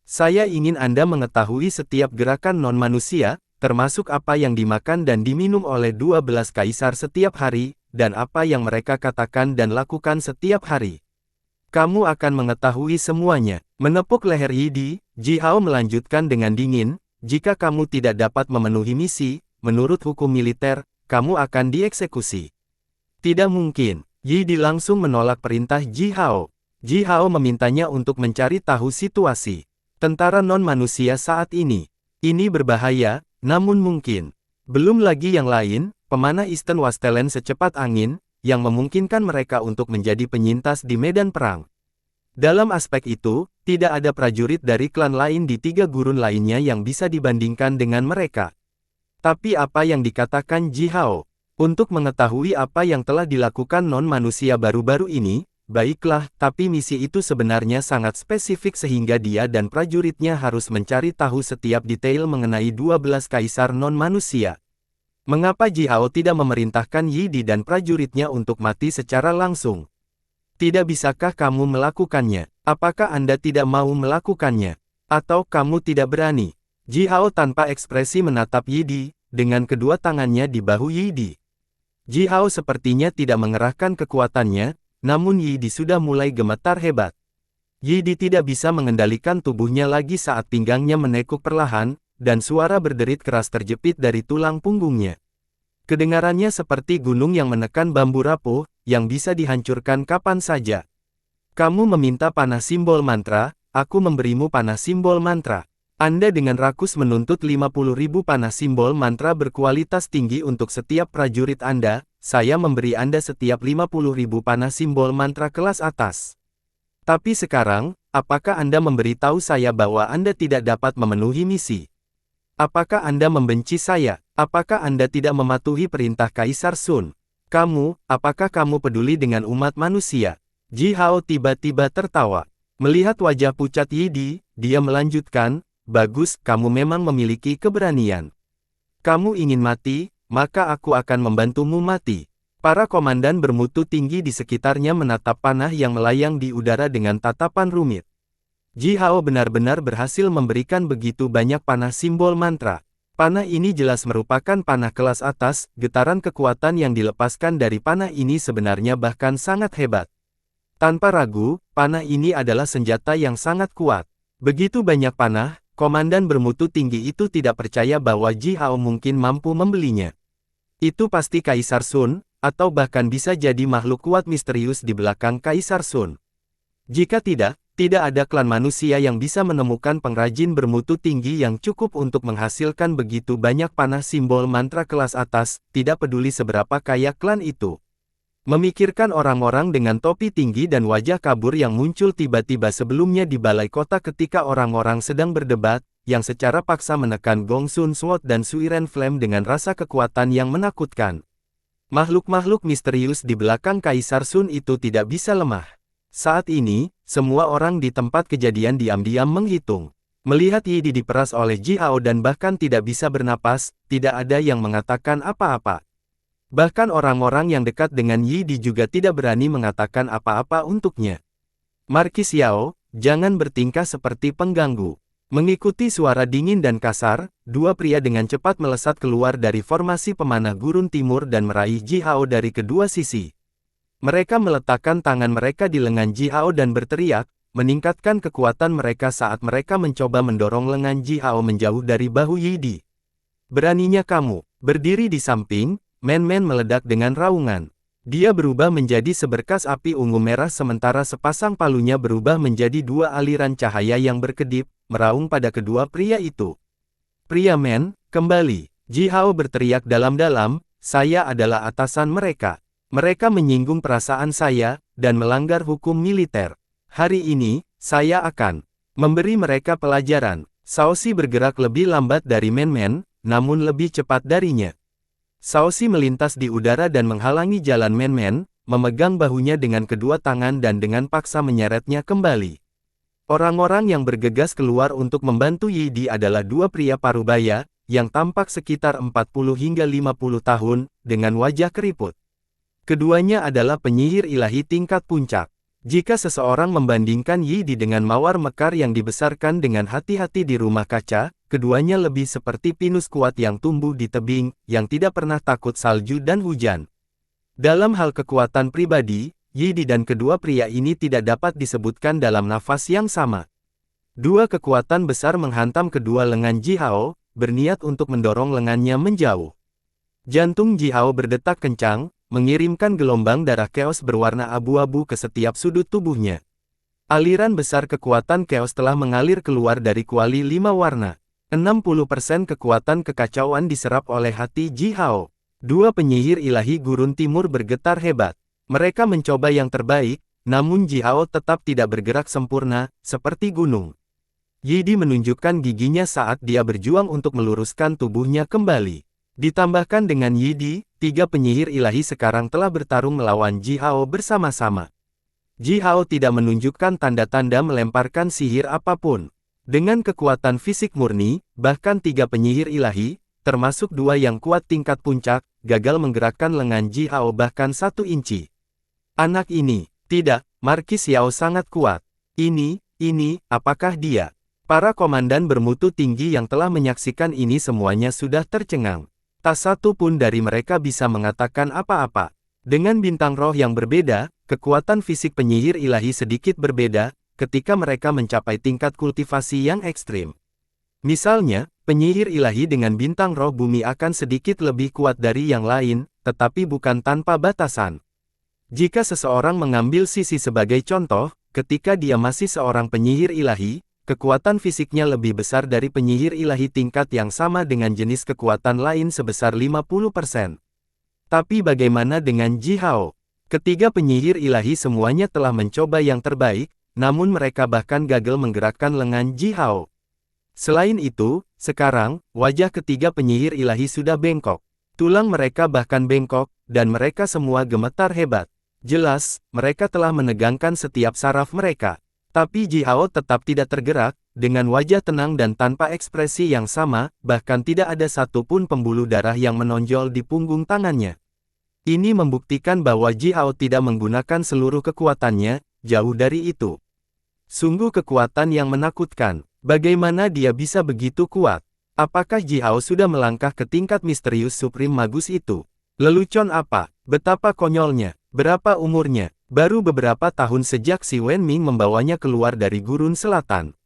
Speaker 1: Saya ingin Anda mengetahui setiap gerakan non-manusia, termasuk apa yang dimakan dan diminum oleh 12 kaisar setiap hari, dan apa yang mereka katakan dan lakukan setiap hari. Kamu akan mengetahui semuanya. Menepuk leher Yi Di, Ji Hao melanjutkan dengan dingin, jika kamu tidak dapat memenuhi misi, menurut hukum militer, kamu akan dieksekusi. Tidak mungkin. Yi Di langsung menolak perintah Ji Hao. Ji Hao memintanya untuk mencari tahu situasi tentara non-manusia saat ini. Ini berbahaya, namun mungkin. Belum lagi yang lain, pemanah Eastern Wastelen secepat angin, yang memungkinkan mereka untuk menjadi penyintas di medan perang. Dalam aspek itu, tidak ada prajurit dari klan lain di 3 gurun lainnya yang bisa dibandingkan dengan mereka. Tapi apa yang dikatakan Ji Hao? Untuk mengetahui apa yang telah dilakukan non-manusia baru-baru ini, baiklah, tapi misi itu sebenarnya sangat spesifik sehingga dia dan prajuritnya harus mencari tahu setiap detail mengenai 12 kaisar non-manusia. Mengapa Ji Hao tidak memerintahkan Yi Di dan prajuritnya untuk mati secara langsung? Tidak bisakah kamu melakukannya? Apakah Anda tidak mau melakukannya? Atau kamu tidak berani? Ji Hao tanpa ekspresi menatap Yi Di, dengan kedua tangannya di bahu Yi Di. Ji Hao sepertinya tidak mengerahkan kekuatannya, namun Yi Di sudah mulai gemetar hebat. Yi Di tidak bisa mengendalikan tubuhnya lagi saat pinggangnya menekuk perlahan, dan suara berderit keras terjepit dari tulang punggungnya. Kedengarannya seperti gunung yang menekan bambu rapuh, yang bisa dihancurkan kapan saja. Kamu meminta panah simbol mantra, aku memberimu panah simbol mantra. Anda dengan rakus menuntut 50.000 panah simbol mantra berkualitas tinggi untuk setiap prajurit Anda, saya memberi Anda setiap 50.000 panah simbol mantra kelas atas. Tapi sekarang, apakah Anda memberitahu saya bahwa Anda tidak dapat memenuhi misi? Apakah Anda membenci saya? Apakah Anda tidak mematuhi perintah Kaisar Sun? Apakah kamu peduli dengan umat manusia? Ji Hao tiba-tiba tertawa. Melihat wajah pucat Yi Di, dia melanjutkan, bagus, kamu memang memiliki keberanian. Kamu ingin mati, maka aku akan membantumu mati. Para komandan bermutu tinggi di sekitarnya menatap panah yang melayang di udara dengan tatapan rumit. Ji Hao benar-benar berhasil memberikan begitu banyak panah simbol mantra. Panah ini jelas merupakan panah kelas atas, getaran kekuatan yang dilepaskan dari panah ini sebenarnya bahkan sangat hebat. Tanpa ragu, panah ini adalah senjata yang sangat kuat. Begitu banyak panah, komandan bermutu tinggi itu tidak percaya bahwa Ji Hao mungkin mampu membelinya. Itu pasti Kaisar Sun, atau bahkan bisa jadi makhluk kuat misterius di belakang Kaisar Sun. Jika tidak ada klan manusia yang bisa menemukan pengrajin bermutu tinggi yang cukup untuk menghasilkan begitu banyak panah simbol mantra kelas atas, tidak peduli seberapa kaya klan itu. Memikirkan orang-orang dengan topi tinggi dan wajah kabur yang muncul tiba-tiba sebelumnya di balai kota ketika orang-orang sedang berdebat, yang secara paksa menekan Gong Sun Sword dan Suiren Flame dengan rasa kekuatan yang menakutkan. Makhluk-makhluk misterius di belakang Kaisar Sun itu tidak bisa lemah. Saat ini, semua orang di tempat kejadian diam-diam menghitung. Melihat Yi Di diperas oleh Ji Hao dan bahkan tidak bisa bernapas, tidak ada yang mengatakan apa-apa. Bahkan orang-orang yang dekat dengan Yi Di juga tidak berani mengatakan apa-apa untuknya. Markis Yao, jangan bertingkah seperti pengganggu. Mengikuti suara dingin dan kasar, dua pria dengan cepat melesat keluar dari formasi pemanah gurun timur dan meraih Ji Hao dari kedua sisi. Mereka meletakkan tangan mereka di lengan Ji Hao dan berteriak, meningkatkan kekuatan mereka saat mereka mencoba mendorong lengan Ji Hao menjauh dari bahu Yi Di. Beraninya kamu, berdiri di samping, Man-Man meledak dengan raungan. Dia berubah menjadi seberkas api ungu merah sementara sepasang palunya berubah menjadi dua aliran cahaya yang berkedip, meraung pada kedua pria itu. Pria Man, kembali. Ji Hao berteriak dalam-dalam, saya adalah atasan mereka. Mereka menyinggung perasaan saya, dan melanggar hukum militer. Hari ini, saya akan memberi mereka pelajaran. Shaoxi bergerak lebih lambat dari Man-Man, namun lebih cepat darinya. Shaoxi melintas di udara dan menghalangi jalan Man-Man, memegang bahunya dengan kedua tangan dan dengan paksa menyeretnya kembali. Orang-orang yang bergegas keluar untuk membantu Yi Di adalah dua pria parubaya, yang tampak sekitar 40 hingga 50 tahun, dengan wajah keriput. Keduanya adalah penyihir ilahi tingkat puncak. Jika seseorang membandingkan Yi Di dengan mawar mekar yang dibesarkan dengan hati-hati di rumah kaca, keduanya lebih seperti pinus kuat yang tumbuh di tebing, yang tidak pernah takut salju dan hujan. Dalam hal kekuatan pribadi, Yi Di dan kedua pria ini tidak dapat disebutkan dalam nafas yang sama. Dua kekuatan besar menghantam kedua lengan Ji Hao, berniat untuk mendorong lengannya menjauh. Jantung Ji Hao berdetak kencang, mengirimkan gelombang darah keos berwarna abu-abu ke setiap sudut tubuhnya. Aliran besar kekuatan keos telah mengalir keluar dari kuali 5 warna. 60% kekuatan kekacauan diserap oleh hati Ji Hao. Dua penyihir ilahi gurun timur bergetar hebat. Mereka mencoba yang terbaik, namun Ji Hao tetap tidak bergerak sempurna, seperti gunung. Yi Di menunjukkan giginya saat dia berjuang untuk meluruskan tubuhnya kembali. Ditambahkan dengan Yi Di, tiga penyihir ilahi sekarang telah bertarung melawan Ji Hao bersama-sama. Ji Hao tidak menunjukkan tanda-tanda melemparkan sihir apapun. Dengan kekuatan fisik murni, bahkan tiga penyihir ilahi, termasuk dua yang kuat tingkat puncak, gagal menggerakkan lengan Ji Hao bahkan 1 inci. Anak ini, tidak, Markis Yao sangat kuat. Ini, apakah dia? Para komandan bermutu tinggi yang telah menyaksikan ini semuanya sudah tercengang. Tak satu pun dari mereka bisa mengatakan apa-apa. Dengan bintang roh yang berbeda, kekuatan fisik penyihir ilahi sedikit berbeda, ketika mereka mencapai tingkat kultivasi yang ekstrim. Misalnya, penyihir ilahi dengan bintang roh bumi akan sedikit lebih kuat dari yang lain, tetapi bukan tanpa batasan. Jika seseorang mengambil sisi sebagai contoh, ketika dia masih seorang penyihir ilahi, kekuatan fisiknya lebih besar dari penyihir ilahi tingkat yang sama dengan jenis kekuatan lain sebesar 50%. Tapi bagaimana dengan Ji Hao? Ketiga penyihir ilahi semuanya telah mencoba yang terbaik, namun mereka bahkan gagal menggerakkan lengan Ji Hao. Selain itu, sekarang, wajah ketiga penyihir ilahi sudah bengkok. Tulang mereka bahkan bengkok, dan mereka semua gemetar hebat. Jelas, mereka telah menegangkan setiap saraf mereka. Tapi Ji Hao tetap tidak tergerak, dengan wajah tenang dan tanpa ekspresi yang sama, bahkan tidak ada satupun pembuluh darah yang menonjol di punggung tangannya. Ini membuktikan bahwa Ji Hao tidak menggunakan seluruh kekuatannya, jauh dari itu. Sungguh kekuatan yang menakutkan. Bagaimana dia bisa begitu kuat? Apakah Ji Hao sudah melangkah ke tingkat misterius Supreme Magus itu? Lelucon apa? Betapa konyolnya. Berapa umurnya? Baru beberapa tahun sejak si Wen Ming membawanya keluar dari gurun selatan.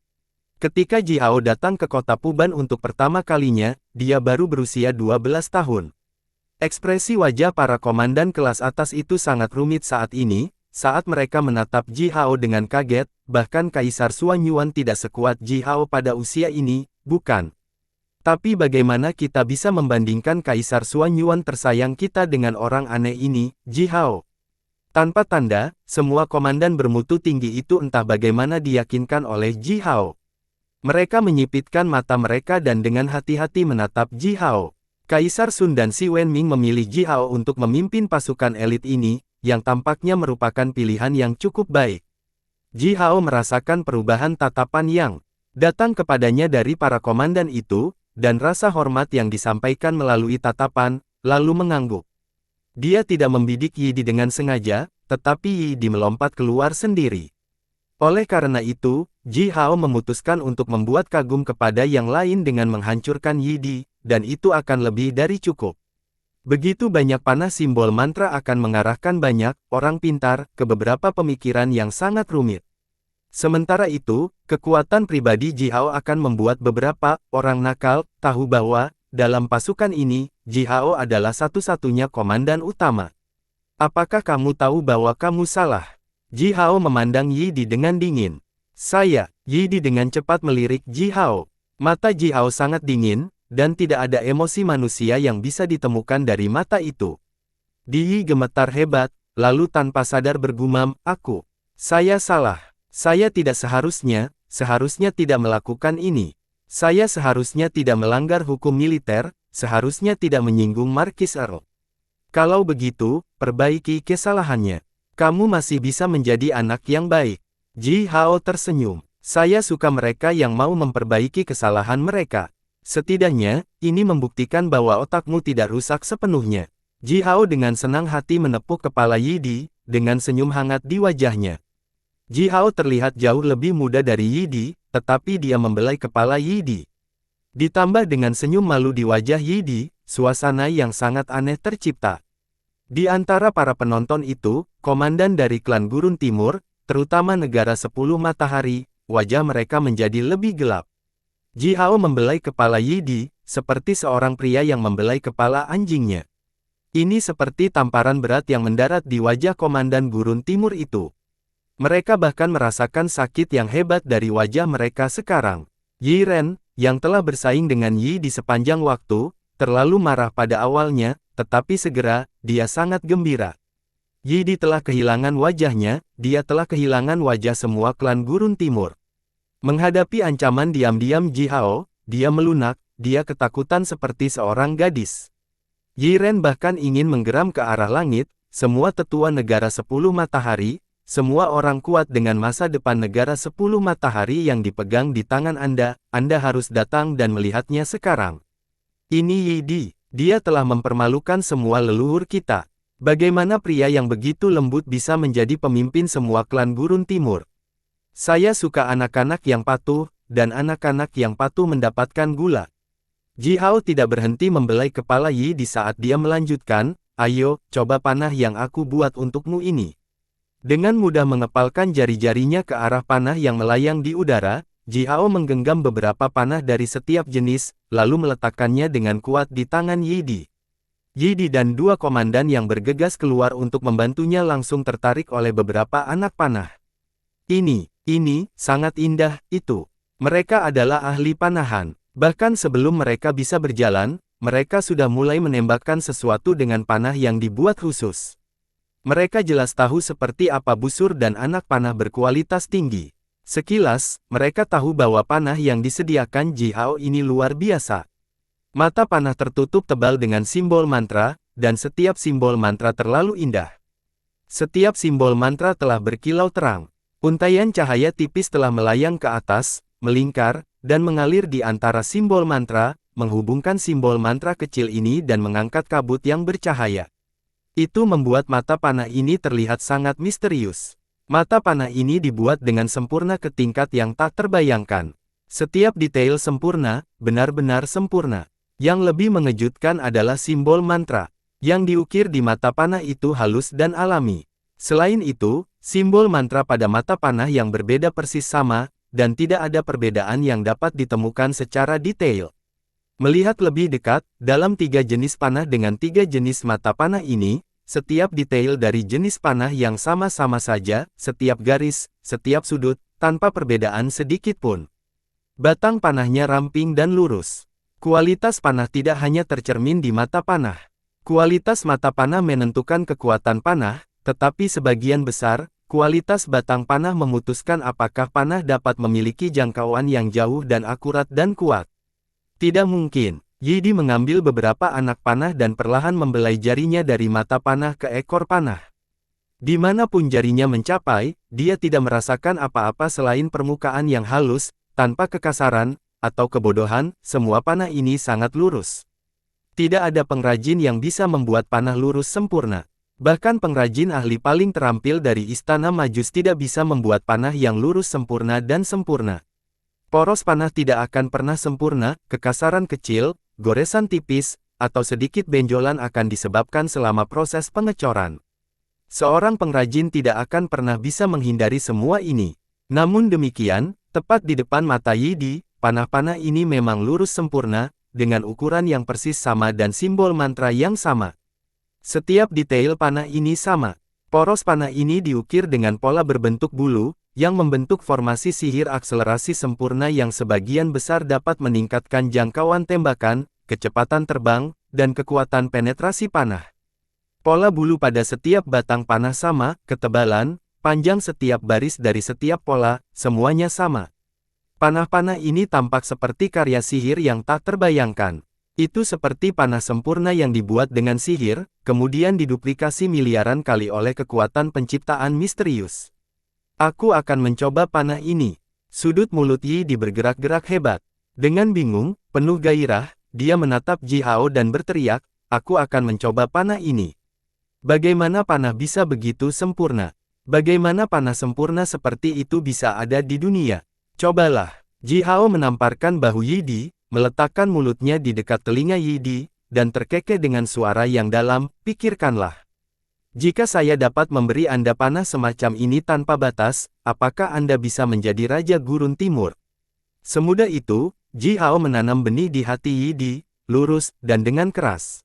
Speaker 1: Ketika Ji Hao datang ke kota Puban untuk pertama kalinya, dia baru berusia 12 tahun. Ekspresi wajah para komandan kelas atas itu sangat rumit saat ini, saat mereka menatap Ji Hao dengan kaget, bahkan Kaisar Suan Yuan tidak sekuat Ji Hao pada usia ini, bukan? Tapi bagaimana kita bisa membandingkan Kaisar Suan Yuan tersayang kita dengan orang aneh ini, Ji Hao? Tanpa tanda, semua komandan bermutu tinggi itu entah bagaimana diyakinkan oleh Ji Hao. Mereka menyipitkan mata mereka dan dengan hati-hati menatap Ji Hao. Kaisar Sun dan si Wen Ming memilih Ji Hao untuk memimpin pasukan elit ini, yang tampaknya merupakan pilihan yang cukup baik. Ji Hao merasakan perubahan tatapan yang datang kepadanya dari para komandan itu, dan rasa hormat yang disampaikan melalui tatapan, lalu mengangguk. Dia tidak membidik Yi Di dengan sengaja, tetapi Yi Di melompat keluar sendiri. Oleh karena itu, Ji Hao memutuskan untuk membuat kagum kepada yang lain dengan menghancurkan Yi Di, dan itu akan lebih dari cukup. Begitu banyak panah simbol mantra akan mengarahkan banyak orang pintar ke beberapa pemikiran yang sangat rumit. Sementara itu, kekuatan pribadi Ji Hao akan membuat beberapa orang nakal tahu bahwa dalam pasukan ini, Ji Hao adalah satu-satunya komandan utama. Apakah kamu tahu bahwa kamu salah? Ji Hao memandang Yi Di dengan dingin. Saya, Yi Di dengan cepat melirik Ji Hao. Mata Ji Hao sangat dingin, dan tidak ada emosi manusia yang bisa ditemukan dari mata itu. Yi gemetar hebat, lalu tanpa sadar bergumam, saya salah. Saya tidak seharusnya tidak melakukan ini. Saya seharusnya tidak melanggar hukum militer, seharusnya tidak menyinggung Markis Earl. Kalau begitu, perbaiki kesalahannya. Kamu masih bisa menjadi anak yang baik. Ji Hao tersenyum. Saya suka mereka yang mau memperbaiki kesalahan mereka. Setidaknya, ini membuktikan bahwa otakmu tidak rusak sepenuhnya. Ji Hao dengan senang hati menepuk kepala Yi Di, dengan senyum hangat di wajahnya. Ji Hao terlihat jauh lebih muda dari Yi Di, tetapi dia membelai kepala Yi Di. Ditambah dengan senyum malu di wajah Yi Di, suasana yang sangat aneh tercipta. Di antara para penonton itu, komandan dari klan Gurun Timur, terutama negara 10 Matahari, wajah mereka menjadi lebih gelap. Ji Hao membelai kepala Yi Di, seperti seorang pria yang membelai kepala anjingnya. Ini seperti tamparan berat yang mendarat di wajah komandan Gurun Timur itu. Mereka bahkan merasakan sakit yang hebat dari wajah mereka sekarang. Yi Ren, yang telah bersaing dengan Yi Di sepanjang waktu, terlalu marah pada awalnya, tetapi segera, dia sangat gembira. Yi Di telah kehilangan wajahnya, dia telah kehilangan wajah semua klan Gurun Timur. Menghadapi ancaman diam-diam Ji Hao, dia melunak, dia ketakutan seperti seorang gadis. Yi Ren bahkan ingin menggeram ke arah langit, semua tetua negara 10 Matahari, semua orang kuat dengan masa depan negara 10 Matahari yang dipegang di tangan Anda harus datang dan melihatnya sekarang. Ini Yi Di, dia telah mempermalukan semua leluhur kita. Bagaimana pria yang begitu lembut bisa menjadi pemimpin semua klan Gurun Timur? Saya suka anak-anak yang patuh, dan anak-anak yang patuh mendapatkan gula. Ji Hao tidak berhenti membelai kepala Yi Di saat dia melanjutkan, ayo, coba panah yang aku buat untukmu ini. Dengan mudah mengepalkan jari-jarinya ke arah panah yang melayang di udara, Ji Hao menggenggam beberapa panah dari setiap jenis, lalu meletakkannya dengan kuat di tangan Yi Di. Yi Di dan dua komandan yang bergegas keluar untuk membantunya langsung tertarik oleh beberapa anak panah. Ini sangat indah, itu. Mereka adalah ahli panahan. Bahkan sebelum mereka bisa berjalan, mereka sudah mulai menembakkan sesuatu dengan panah yang dibuat khusus. Mereka jelas tahu seperti apa busur dan anak panah berkualitas tinggi. Sekilas, mereka tahu bahwa panah yang disediakan Ji Hao ini luar biasa. Mata panah tertutup tebal dengan simbol mantra, dan setiap simbol mantra terlalu indah. Setiap simbol mantra telah berkilau terang. Untaian cahaya tipis telah melayang ke atas, melingkar, dan mengalir di antara simbol mantra, menghubungkan simbol mantra kecil ini dan mengangkat kabut yang bercahaya. Itu membuat mata panah ini terlihat sangat misterius. Mata panah ini dibuat dengan sempurna ke tingkat yang tak terbayangkan. Setiap detail sempurna, benar-benar sempurna. Yang lebih mengejutkan adalah simbol mantra. Yang diukir di mata panah itu halus dan alami. Selain itu, simbol mantra pada mata panah yang berbeda persis sama, dan tidak ada perbedaan yang dapat ditemukan secara detail. Melihat lebih dekat, dalam 3 jenis panah dengan 3 jenis mata panah ini, setiap detail dari jenis panah yang sama-sama saja, setiap garis, setiap sudut, tanpa perbedaan sedikit pun. Batang panahnya ramping dan lurus. Kualitas panah tidak hanya tercermin di mata panah. Kualitas mata panah menentukan kekuatan panah, tetapi sebagian besar, kualitas batang panah memutuskan apakah panah dapat memiliki jangkauan yang jauh dan akurat dan kuat. Tidak mungkin. Yi Di mengambil beberapa anak panah dan perlahan membelai jarinya dari mata panah ke ekor panah. Dimanapun jarinya mencapai, dia tidak merasakan apa-apa selain permukaan yang halus, tanpa kekasaran, atau kebodohan. Semua panah ini sangat lurus. Tidak ada pengrajin yang bisa membuat panah lurus sempurna. Bahkan pengrajin ahli paling terampil dari Istana Majus tidak bisa membuat panah yang lurus sempurna dan sempurna. Poros panah tidak akan pernah sempurna, kekasaran kecil, goresan tipis, atau sedikit benjolan akan disebabkan selama proses pengecoran. Seorang pengrajin tidak akan pernah bisa menghindari semua ini. Namun demikian, tepat di depan mata Yi Di, panah-panah ini memang lurus sempurna, dengan ukuran yang persis sama dan simbol mantra yang sama. Setiap detail panah ini sama. Poros panah ini diukir dengan pola berbentuk bulu, yang membentuk formasi sihir akselerasi sempurna yang sebagian besar dapat meningkatkan jangkauan tembakan, kecepatan terbang, dan kekuatan penetrasi panah. Pola bulu pada setiap batang panah sama, ketebalan, panjang setiap baris dari setiap pola, semuanya sama. Panah-panah ini tampak seperti karya sihir yang tak terbayangkan. Itu seperti panah sempurna yang dibuat dengan sihir, kemudian diduplikasi miliaran kali oleh kekuatan penciptaan misterius. Aku akan mencoba panah ini. Sudut mulut Yi Di bergerak-gerak hebat. Dengan bingung, penuh gairah, dia menatap Ji Hao dan berteriak, aku akan mencoba panah ini. Bagaimana panah bisa begitu sempurna? Bagaimana panah sempurna seperti itu bisa ada di dunia? Cobalah. Ji Hao menamparkan bahu Yi Di, meletakkan mulutnya di dekat telinga Yi Di, dan terkekeh dengan suara yang dalam, pikirkanlah. Jika saya dapat memberi Anda panah semacam ini tanpa batas, apakah Anda bisa menjadi Raja Gurun Timur? Semudah itu, Ji Hao menanam benih di hati Yi Di, lurus, dan dengan keras.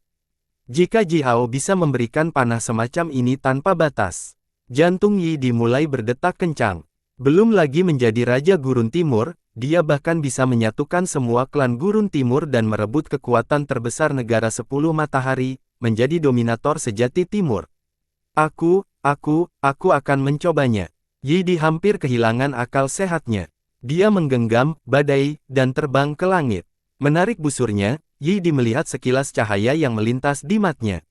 Speaker 1: Jika Ji Hao bisa memberikan panah semacam ini tanpa batas, jantung Yi Di mulai berdetak kencang. Belum lagi menjadi Raja Gurun Timur, dia bahkan bisa menyatukan semua klan Gurun Timur dan merebut kekuatan terbesar negara 10 matahari, menjadi dominator sejati Timur. Aku akan mencobanya. Yi Di hampir kehilangan akal sehatnya. Dia menggenggam badai dan terbang ke langit. Menarik busurnya, Yi Di melihat sekilas cahaya yang melintas di matanya.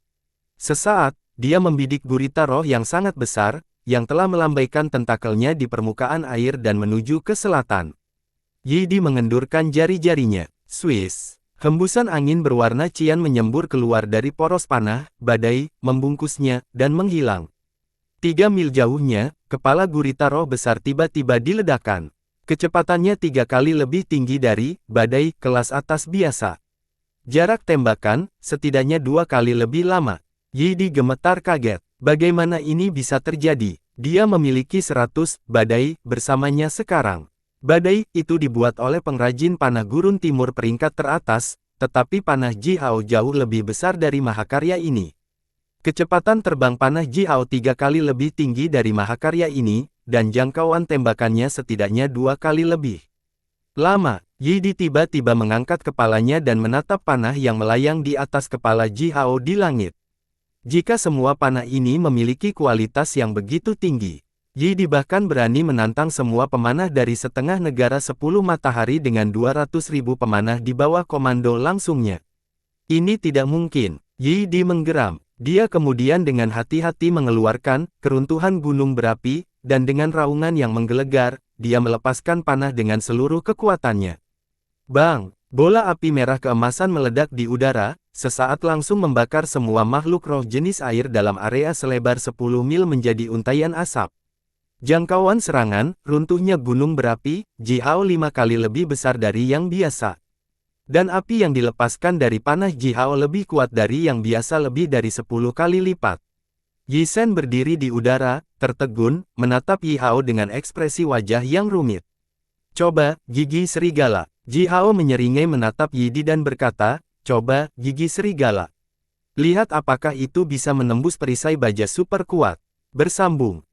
Speaker 1: Sesaat, dia membidik gurita roh yang sangat besar, yang telah melambaikan tentakelnya di permukaan air dan menuju ke selatan. Yi Di mengendurkan jari-jarinya. Swiss. Hembusan angin berwarna cian menyembur keluar dari poros panah, badai, membungkusnya, dan menghilang. 3 mil jauhnya, kepala gurita roh besar tiba-tiba diledakkan. Kecepatannya 3 kali lebih tinggi dari badai kelas atas biasa. Jarak tembakan, setidaknya 2 kali lebih lama. Yi Di gemetar kaget. Bagaimana ini bisa terjadi? Dia memiliki 100 badai bersamanya sekarang. Badai itu dibuat oleh pengrajin panah Gurun Timur peringkat teratas, tetapi panah Ji Hao jauh lebih besar dari mahakarya ini. Kecepatan terbang panah Ji Hao 3 kali lebih tinggi dari mahakarya ini, dan jangkauan tembakannya setidaknya 2 kali lebih lama. Yi Di tiba-tiba mengangkat kepalanya dan menatap panah yang melayang di atas kepala Ji Hao di langit. Jika semua panah ini memiliki kualitas yang begitu tinggi, Yi Di bahkan berani menantang semua pemanah dari setengah negara 10 matahari dengan 200.000 pemanah di bawah komando langsungnya. Ini tidak mungkin. Yi Di menggeram. Dia kemudian dengan hati-hati mengeluarkan keruntuhan gunung berapi, dan dengan raungan yang menggelegar, dia melepaskan panah dengan seluruh kekuatannya. Bang! Bola api merah keemasan meledak di udara, sesaat langsung membakar semua makhluk roh jenis air dalam area selebar 10 mil menjadi untaian asap. Jangkauan serangan, runtuhnya gunung berapi, Jihao 5 kali lebih besar dari yang biasa. Dan api yang dilepaskan dari panah Jihao lebih kuat dari yang biasa lebih dari 10 kali lipat. Yi Shen berdiri di udara, tertegun, menatap Jihao dengan ekspresi wajah yang rumit. Coba, gigi serigala. Jihao menyeringai menatap Yi Di dan berkata, coba, gigi serigala. Lihat apakah itu bisa menembus perisai baja super kuat. Bersambung.